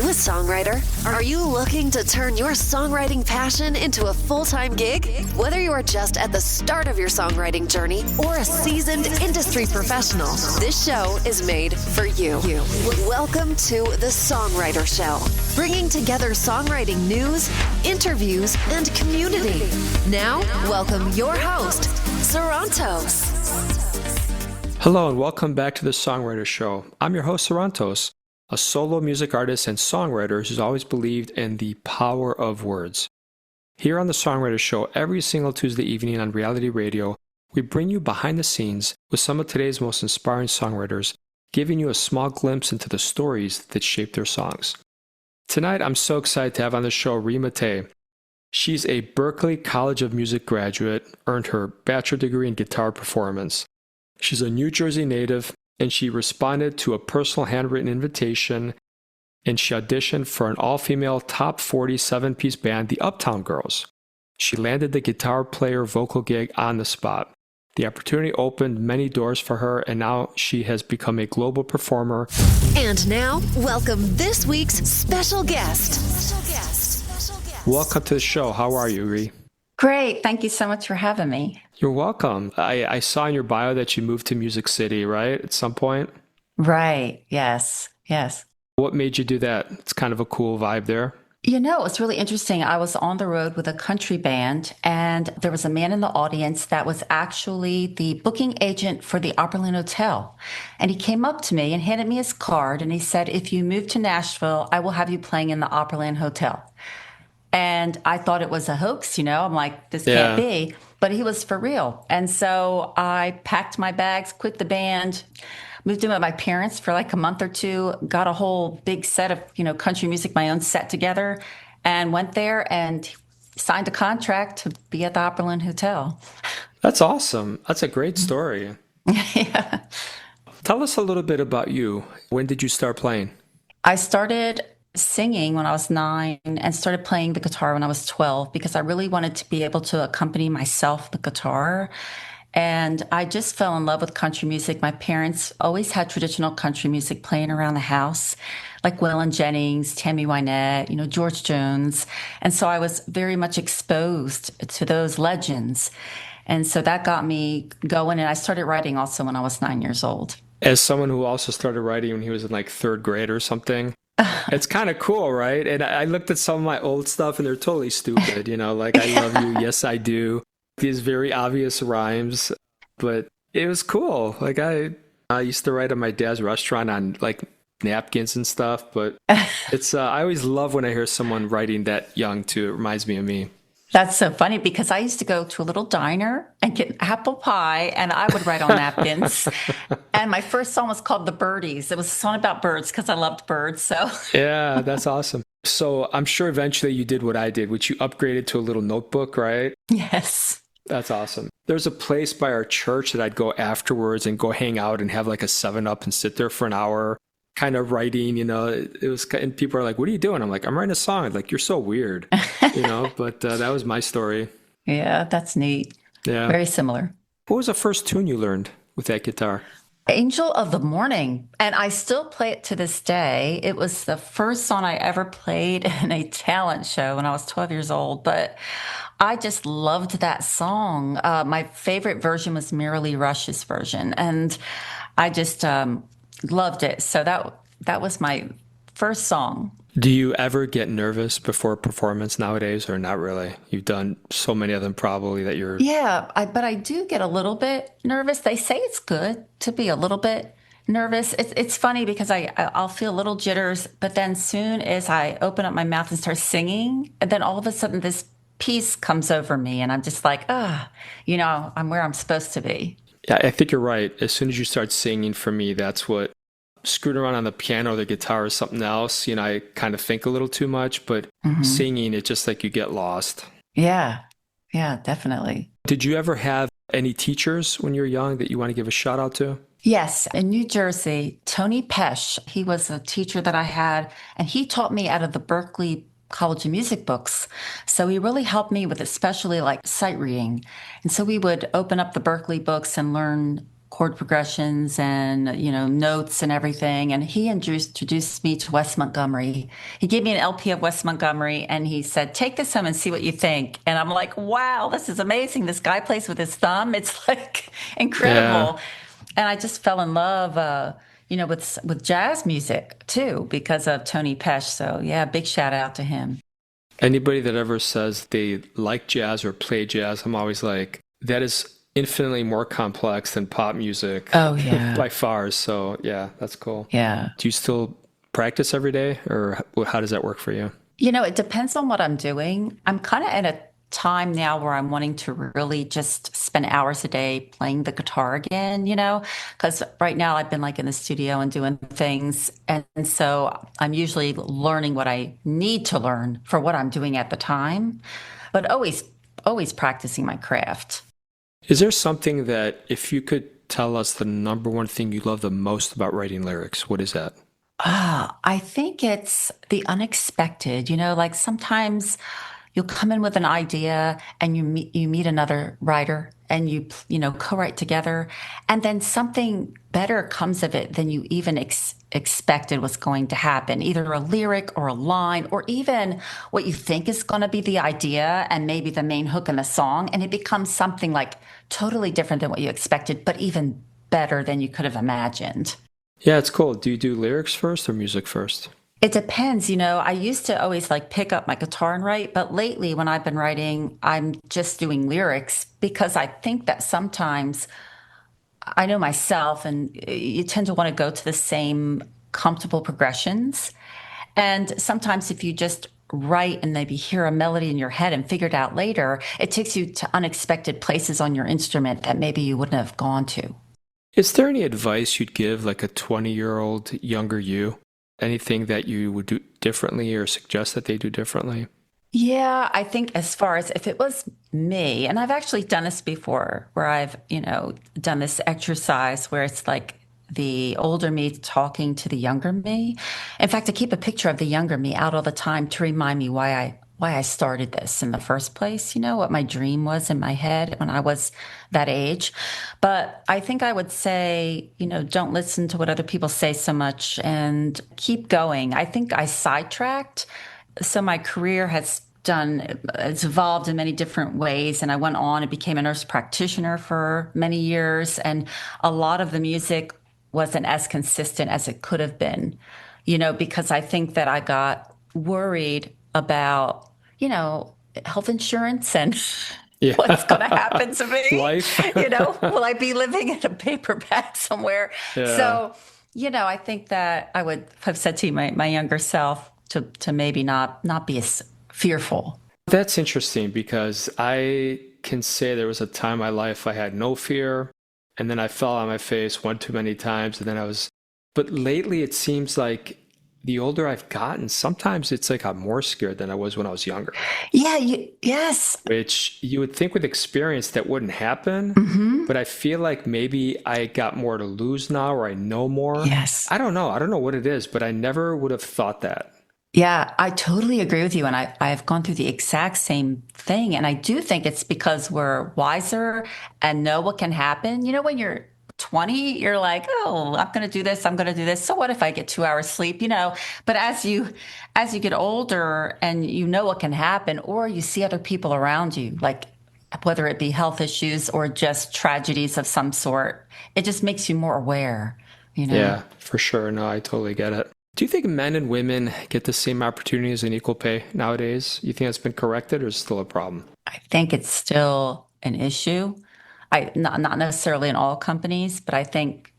you a songwriter? Are you looking to turn your songwriting passion into a full-time gig? Whether you are just at the start of your songwriting journey or a seasoned industry professional, this show is made for you. Welcome to The Songwriter Show, bringing together songwriting news, interviews, and community. Now, welcome your host, Sarantos. Hello and welcome back to The Songwriter Show. I'm your host, Sarantos, a solo music artist and songwriter who's always believed in the power of words. Here on The Songwriter Show, every single Tuesday evening on reality radio, we bring you behind the scenes with some of today's most inspiring songwriters, giving you a small glimpse into the stories that shape their songs. Tonight, I'm so excited to have on the show Mattei. She's a Berklee College of Music graduate, earned her bachelor degree in guitar performance. She's a New Jersey native, and she responded to a personal handwritten invitation, and she auditioned for an all-female top 40 7-piece band, the Uptown Girls. She landed the guitar player vocal gig on the spot. The opportunity opened many doors for her, and now she has become a global performer. And now, welcome this week's special guest. Welcome to the show. How are you, Ree? Great. Thank you so much for having me. You're welcome. I saw in your bio that you moved to Music City, right? At some point? Right. Yes. What made you do that? It's kind of a cool vibe there. You know, it's really interesting. I was on the road with a country band, and there was a man in the audience that was actually the booking agent for the Opryland Hotel. And he came up to me and handed me his card, and he said, if you move to Nashville, I will have you playing in the Opryland Hotel. And I thought it was a hoax, I'm like, this can't be. But he was for real. And so I packed my bags, quit the band, moved in with my parents for like a month or two, got a whole big set of, country music, my own set together, and went there and signed a contract to be at the Opryland Hotel. That's awesome. That's a great story. Yeah. Tell us a little bit about you. When did you start playing? I started singing when I was 9 and started playing the guitar when I was 12 because I really wanted to be able to accompany myself with the guitar. And I just fell in love with country music. My parents always had traditional country music playing around the house, like Waylon Jennings, Tammy Wynette, George Jones. And so I was very much exposed to those legends. And so that got me going. And I started writing also when I was 9 years old. As someone who also started writing when he was in like third grade or something, it's kind of cool, right? And I looked at some of my old stuff and they're totally stupid, like I love you, yes I do. These very obvious rhymes, but it was cool. Like I used to write at my dad's restaurant on like napkins and stuff, but it's I always love when I hear someone writing that young too. It reminds me of me. That's so funny because I used to go to a little diner and get apple pie and I would write on napkins. And my first song was called The Birdies. It was a song about birds because I loved birds. So yeah, that's awesome. So I'm sure eventually you did what I did, which you upgraded to a little notebook, right? Yes. That's awesome. There's a place by our church that I'd go afterwards and go hang out and have like a 7-Up and sit there for an hour kind of writing, it was, and people are like, what are you doing? I'm like, I'm writing a song. I'm like, you're so weird, but that was my story. Yeah, that's neat. Yeah. Very similar. What was the first tune you learned with that guitar? Angel of the Morning. And I still play it to this day. It was the first song I ever played in a talent show when I was 12 years old. But I just loved that song. My favorite version was Merrily Rush's version. And I just loved it. So that was my first song. Do you ever get nervous before a performance nowadays or not really? You've done so many of them probably that you're... Yeah, but I do get a little bit nervous. They say it's good to be a little bit nervous. It's funny because I'll feel little jitters, but then soon as I open up my mouth and start singing, and then all of a sudden this peace comes over me and I'm just like, I'm where I'm supposed to be. Yeah, I think you're right. As soon as you start singing, for me, that's what... Screwing around on the piano or the guitar or something else, I kind of think a little too much, but singing, it's just like you get lost. Yeah, definitely. Did you ever have any teachers when you were young that you want to give a shout out to? Yes, in New Jersey, Tony Pesh, he was a teacher that I had, and he taught me out of the Berklee College of Music books. So he really helped me with especially like sight reading. And so we would open up the Berklee books and learn chord progressions and, notes and everything. And he introduced me to Wes Montgomery. He gave me an LP of Wes Montgomery and he said, take this home and see what you think. And I'm like, wow, this is amazing. This guy plays with his thumb. It's like Yeah. incredible. And I just fell in love, with jazz music too, because of Tony Pesh. So yeah, big shout out to him. Anybody that ever says they like jazz or play jazz, I'm always like, that is infinitely more complex than pop music Oh yeah. by far. So yeah, that's cool. Yeah. Do you still practice every day, or how does that work for you? It depends on what I'm doing. I'm kind of at a time now where I'm wanting to really just spend hours a day playing the guitar again, because right now I've been like in the studio and doing things. And so I'm usually learning what I need to learn for what I'm doing at the time, but always practicing my craft. Is there something that, if you could tell us the number one thing you love the most about writing lyrics, what is that? I think it's the unexpected. Like sometimes you'll come in with an idea and you meet another writer and you co-write together, and then something better comes of it than you even expected was going to happen. Either a lyric or a line, or even what you think is going to be the idea and maybe the main hook in the song, and it becomes something like totally different than what you expected, but even better than you could have imagined. Yeah, it's cool. Do you do lyrics first or music first? It depends. I used to always like pick up my guitar and write, but lately when I've been writing, I'm just doing lyrics because I think that sometimes I know myself and you tend to want to go to the same comfortable progressions. And sometimes if you just write and maybe hear a melody in your head and figure it out later, it takes you to unexpected places on your instrument that maybe you wouldn't have gone to. Is there any advice you'd give like a 20-year-old younger you? Anything that you would do differently or suggest that they do differently? Yeah, I think as far as if it was me, and I've actually done this before, where I've, done this exercise where it's like the older me talking to the younger me. In fact, I keep a picture of the younger me out all the time to remind me why I started this in the first place, what my dream was in my head when I was that age. But I think I would say, don't listen to what other people say so much and keep going. I think I sidetracked. So my career it's evolved in many different ways. And I went on and became a nurse practitioner for many years. And a lot of the music wasn't as consistent as it could have been, because I think that I got worried about health insurance and Yeah. what's going to happen to me. Life. Will I be living in a paper bag somewhere? Yeah. So, I think that I would have said to my younger self to maybe not be as fearful. That's interesting because I can say there was a time in my life I had no fear, and then I fell on my face one too many times, and then but lately it seems like the older I've gotten, sometimes it's like I'm more scared than I was when I was younger, Yeah, yes. which you would think with experience that wouldn't happen. Hmm. But I feel like maybe I got more to lose now or I know more. Yes. I don't know. I don't know what it is, but I never would have thought that. Yeah, I totally agree with you. And I've gone through the exact same thing. And I do think it's because we're wiser and know what can happen. When you're 20, you're like, oh, I'm going to do this. I'm going to do this. So what if I get 2 hours sleep, but as you get older and you know what can happen, or you see other people around you, like whether it be health issues or just tragedies of some sort, it just makes you more aware. Yeah, for sure. No, I totally get it. Do you think men and women get the same opportunities and equal pay nowadays? You think that's been corrected or is it still a problem? I think it's still an issue. Not necessarily in all companies, but I think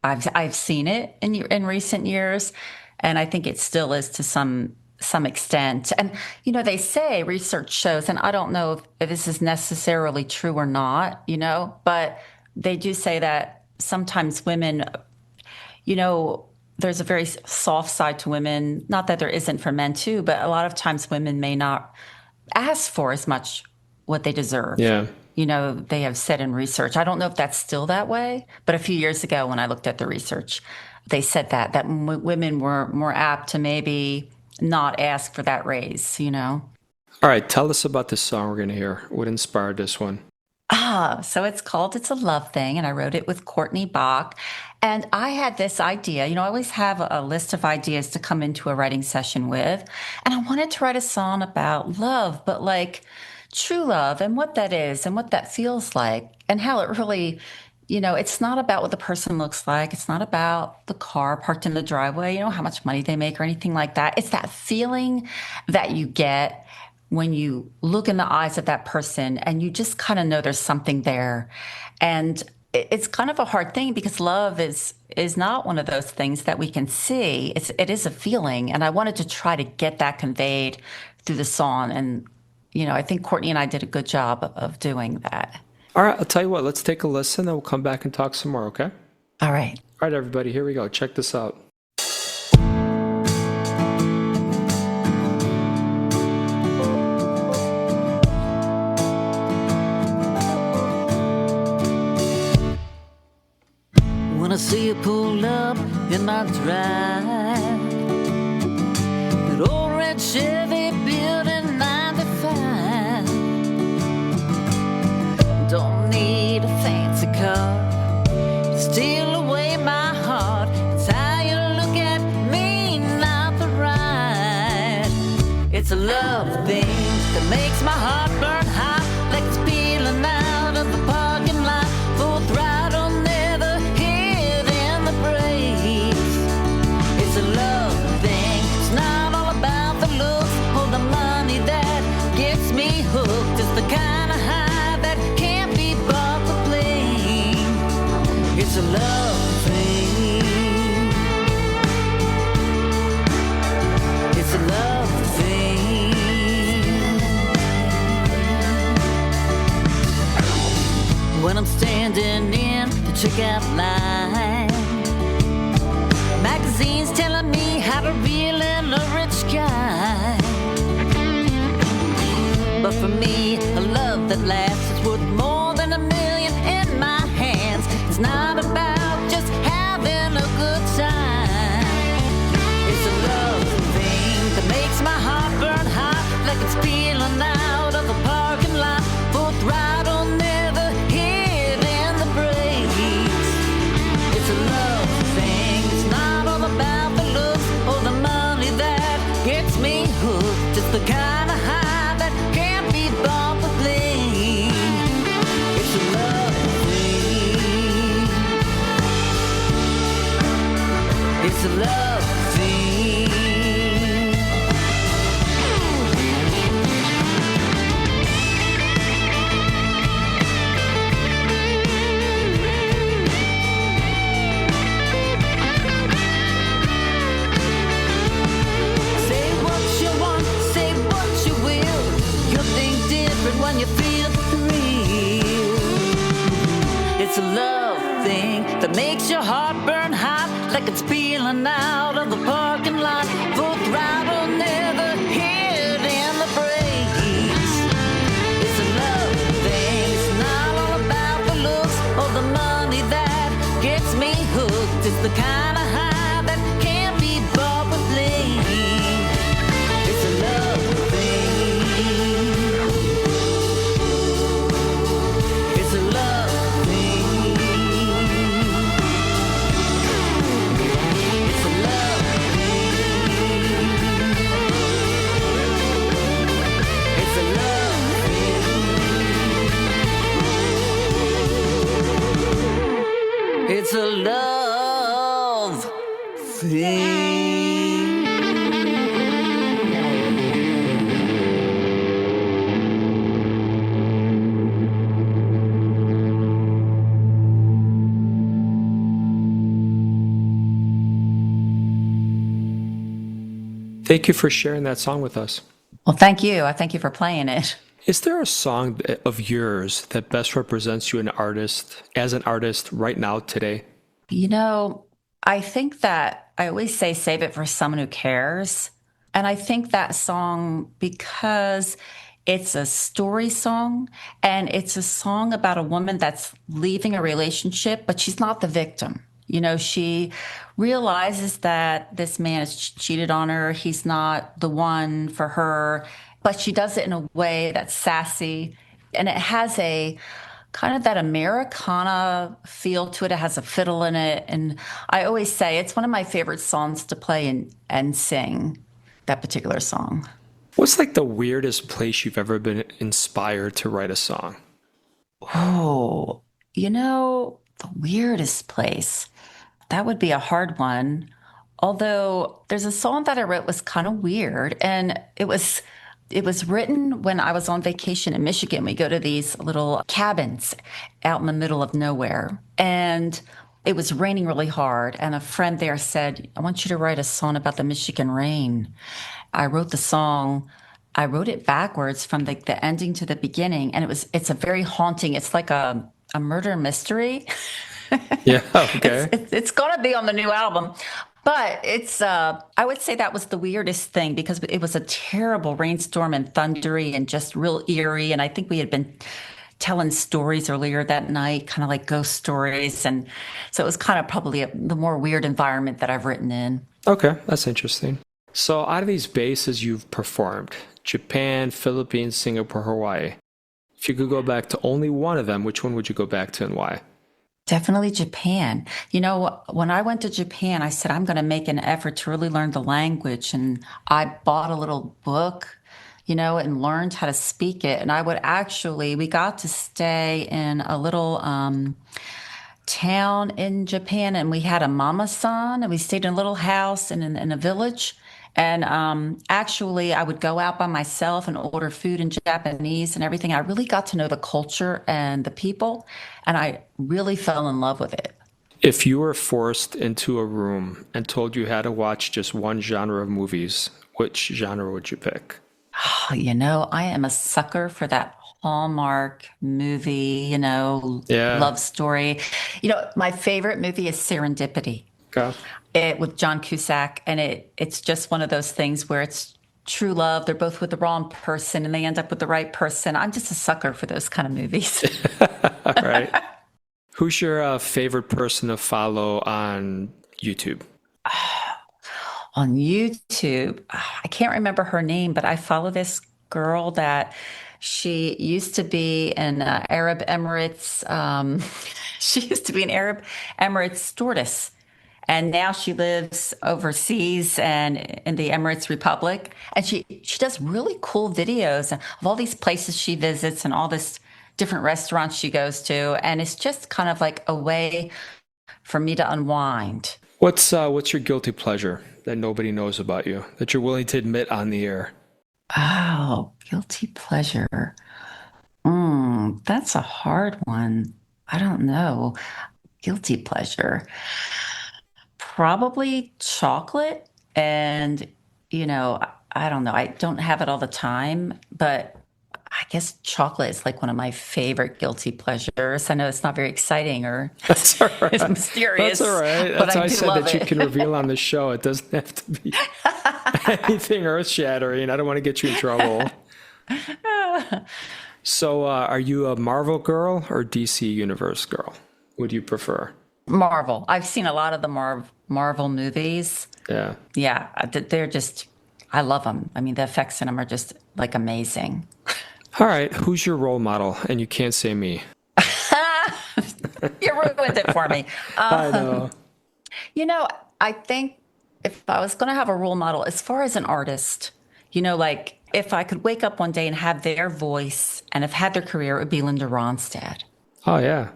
I've seen it in recent years, and I think it still is to some extent. And they say research shows, and I don't know if this is necessarily true or not, but they do say that sometimes women, there's a very soft side to women. Not that there isn't for men too, but a lot of times women may not ask for as much what they deserve. Yeah. They have said in research. I don't know if that's still that way, but a few years ago when I looked at the research, they said that women were more apt to maybe not ask for that raise. All right, tell us about this song we're going to hear. What inspired this one? Yeah. So it's called It's a Love Thing, and I wrote it with Courtney Bach. And I had this idea, I always have a list of ideas to come into a writing session with. And I wanted to write a song about love, but like true love and what that is and what that feels like and how it really, it's not about what the person looks like. It's not about the car parked in the driveway, how much money they make or anything like that. It's that feeling that you get when you look in the eyes of that person and you just kind of know there's something there. And it's kind of a hard thing because love is not one of those things that we can see. It is a feeling, and I wanted to try to get that conveyed through the song. And I think Courtney and I did a good job of doing that. All right, I'll tell you what, let's take a listen and we'll come back and talk some more, okay? All right. All right, everybody, here we go. Check this out. When I see you pull up in my drive, that old red Chevy built in 95. Don't need a fancy car to steal away my heart. It's how you look at me, not the ride. It's a love thing that makes my heart burn hot, like it's peeling out of the parking lot. Full throttle, never hitting the brakes. It's a love thing. It's not all about the looks or the money that gets me hooked. It's the kind of high that can't be bought for playing. It's a love thing. It's a love thing. When I'm standing in the checkout line, magazines telling me how to reel in a rich guy. But for me, a love that lasts is worth more than $1 million in my hands. It's not about just having a good time. It's a love thing that makes my heart burn hot, like it's peeling out of the parking lot. Full throttle, never hitting the brakes. It's a love thing. It's not all about the looks or the money that gets me hooked. It's the kind of high that can't be bought for playing. It's a love thing. It's a love thing. Say what you want, say what you will. You'll think different when you feel the thrill. It's a love thing that makes your heart burn hot, like it's peeling out of the parking lot. Full throttle, never hitting the brakes. It's a love thing. It's not all about the looks or the money that gets me hooked. It's the kind of high that can't be bought with playing. It's a love thing. It's a love thing. It's a love thing. It's a love thing. It's a love thing. Thank you for sharing that song with us. Well, thank you. I thank you for playing it. Is there a song of yours that best represents you as an artist right now today? I think that I always say save it for someone who cares. And I think that song, because it's a story song and it's a song about a woman that's leaving a relationship, but she's not the victim. She realizes that this man has cheated on her. He's not the one for her, but she does it in a way that's sassy. And it has a kind of that Americana feel to it. It has a fiddle in it. And I always say it's one of my favorite songs to play and sing, that particular song. What's like the weirdest place you've ever been inspired to write a song? Oh, the weirdest place. That would be a hard one. Although there's a song that I wrote was kind of weird, and it was written when I was on vacation in Michigan. We go to these little cabins out in the middle of nowhere, and it was raining really hard. And a friend there said, "I want you to write a song about the Michigan rain." I wrote the song. I wrote it backwards from the ending to the beginning, and it's a very haunting. It's like a murder mystery. Yeah, okay. It's going to be on the new album. But I would say that was the weirdest thing because it was a terrible rainstorm and thundery and just real eerie. And I think we had been telling stories earlier that night, kind of like ghost stories. And so it was kind of probably the more weird environment that I've written in. Okay, that's interesting. So out of these bases you've performed, Japan, Philippines, Singapore, Hawaii, if you could go back to only one of them, which one would you go back to and why? Definitely Japan. When I went to Japan, I said, I'm going to make an effort to really learn the language. And I bought a little book, and learned how to speak it. And we got to stay in a little town in Japan, and we had a mama-san, and we stayed in a little house in a village. And actually, I would go out by myself and order food in Japanese and everything. I really got to know the culture and the people, and I really fell in love with it. If you were forced into a room and told you had to watch just one genre of movies, which genre would you pick? I am a sucker for that Hallmark movie, Yeah. love story. My favorite movie is Serendipity. Okay. With John Cusack, and it's just one of those things where it's true love. They're both with the wrong person, and they end up with the right person. I'm just a sucker for those kind of movies. All right. Who's your favorite person to follow on YouTube? On YouTube, I can't remember her name, but I follow this girl that she used to be in Arab Emirates. She used to be an Arab Emirates stewardess. And now she lives overseas and in the Emirates Republic. And she does really cool videos of all these places she visits and all this different restaurants she goes to. And it's just kind of like a way for me to unwind. What's your guilty pleasure that nobody knows about you that you're willing to admit on the air? Oh, guilty pleasure. That's a hard one. I don't know. Guilty pleasure. Probably chocolate. And, I don't know. I don't have it all the time, but I guess chocolate is like one of my favorite guilty pleasures. I know it's not very exciting or That's all right. it's mysterious. That's all right. But That's why I do said love that you it. can reveal on the show. It doesn't have to be anything earth-shattering. I don't want to get you in trouble. So, are you a Marvel girl or DC Universe girl? What do you prefer? Marvel. I've seen a lot of the Marvel movies. Yeah. Yeah, they're just, I love them. I mean, the effects in them are just like amazing. All right. Who's your role model? And you can't say me. You ruined it for me. I know. I think if I was going to have a role model, as far as an artist, like if I could wake up one day and have their voice and have had their career, it would be Linda Ronstadt. Oh, yeah.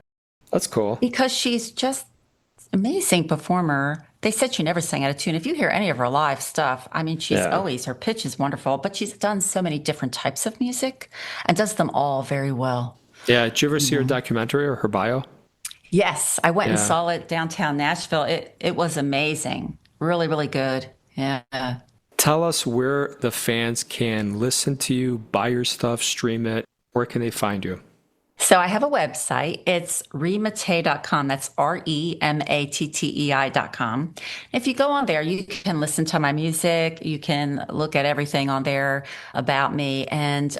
That's cool. Because she's just an amazing performer. They said she never sang out of tune. If you hear any of her live stuff, I mean, her pitch is wonderful, but she's done so many different types of music and does them all very well. Yeah. Did you ever see her documentary or her bio? Yes, I went and Yeah. saw it downtown Nashville. It was amazing. Really, really good. Yeah. Tell us where the fans can listen to you, buy your stuff, stream it. Where can they find you? So I have a website. It's remattei.com. That's REMATTEI.com. If you go on there, you can listen to my music. You can look at everything on there about me. And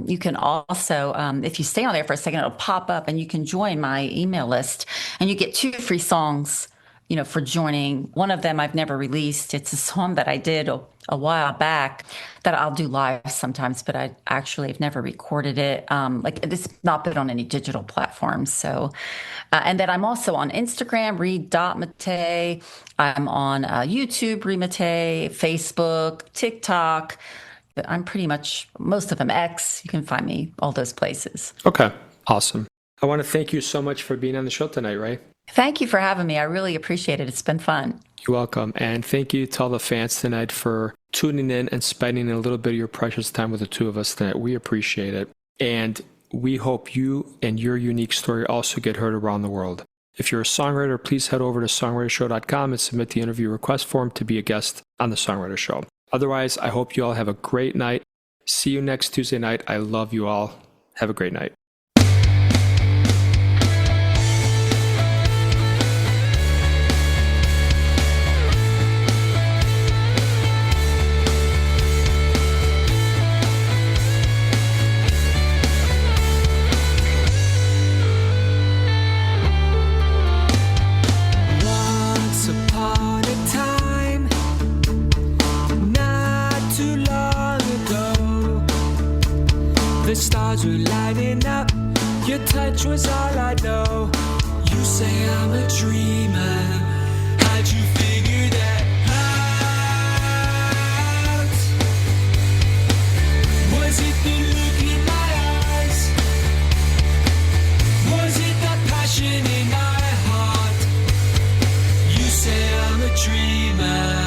you can also, if you stay on there for a second, it'll pop up and you can join my email list. And you get 2 free songs, for joining. One of them I've never released. It's a song that I did a while back that I'll do live sometimes, but I actually have never recorded it. Like it's not been on any digital platforms. So, and then I'm also on Instagram, Mattei. I'm on YouTube, Mattei, Facebook, TikTok. I'm pretty much most of them X. You can find me all those places. Okay, awesome. I want to thank you so much for being on the show tonight, Ray. Thank you for having me. I really appreciate it. It's been fun. You're welcome. And thank you to all the fans tonight for tuning in and spending a little bit of your precious time with the two of us tonight. We appreciate it. And we hope you and your unique story also get heard around the world. If you're a songwriter, please head over to songwritershow.com and submit the interview request form to be a guest on the Songwriter Show. Otherwise, I hope you all have a great night. See you next Tuesday night. I love you all. Have a great night. The stars were lighting up, your touch was all I know. You say I'm a dreamer, how'd you figure that out? Was it the look in my eyes? Was it that passion in my heart? You say I'm a dreamer.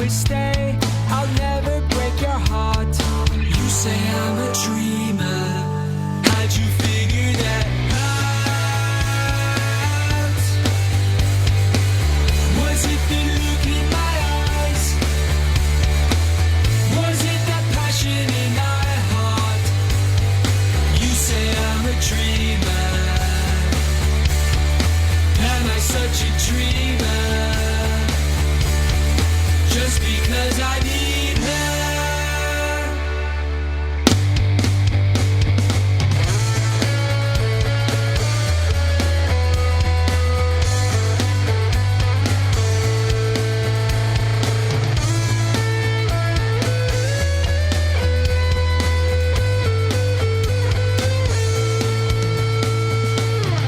Stay, I'll never break your heart. You say I'm a dreamer, how'd you figure that out? Was it the look in my eyes? Was it that passion in my heart? You say I'm a dreamer. Am I such a dreamer? Just because I need her.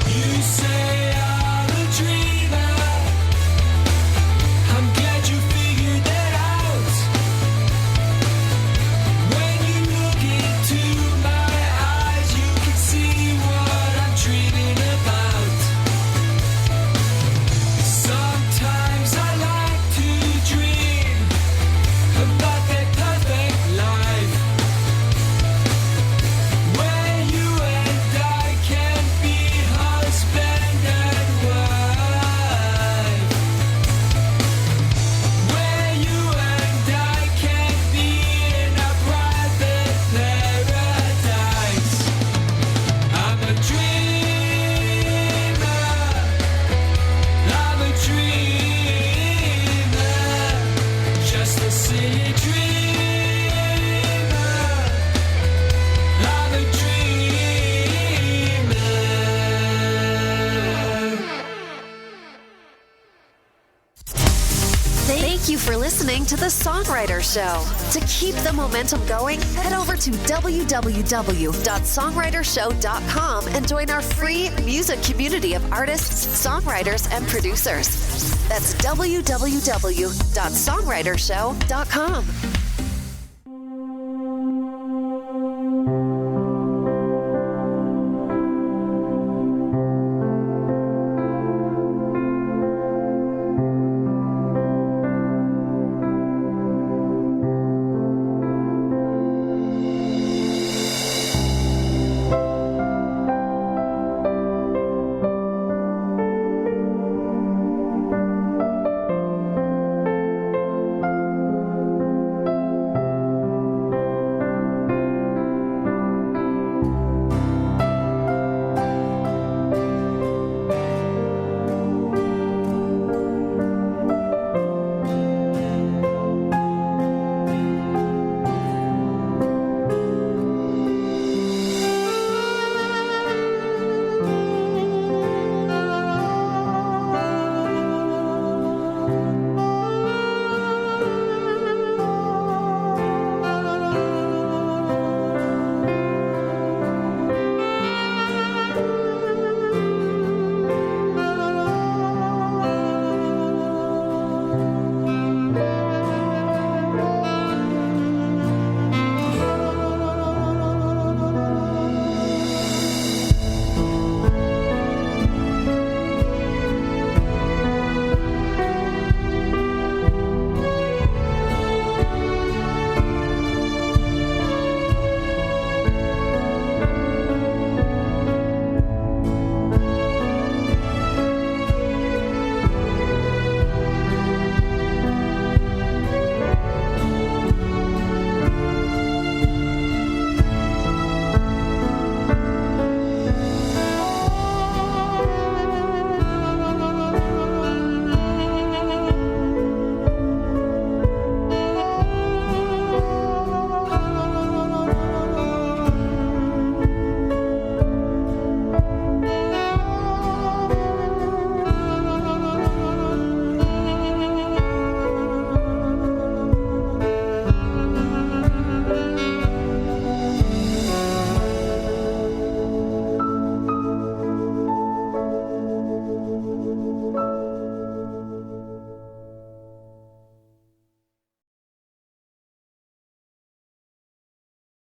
You say I'm a dreamer. I'm glad you figured that out. When you look into my eyes, you can see what I'm dreaming about. Sometimes I like to dream about that perfect life where you and I can be husband and wife. Where you and I can be in a private paradise. I'm a dreamer. I'm a dreamer. Just a silly dreamer. I'm a dreamer. Thank you for listening to The Songwriter Show. To keep the momentum going, head over to www.songwritershow.com and join our free music community of artists, songwriters, and producers. That's www.songwritershow.com.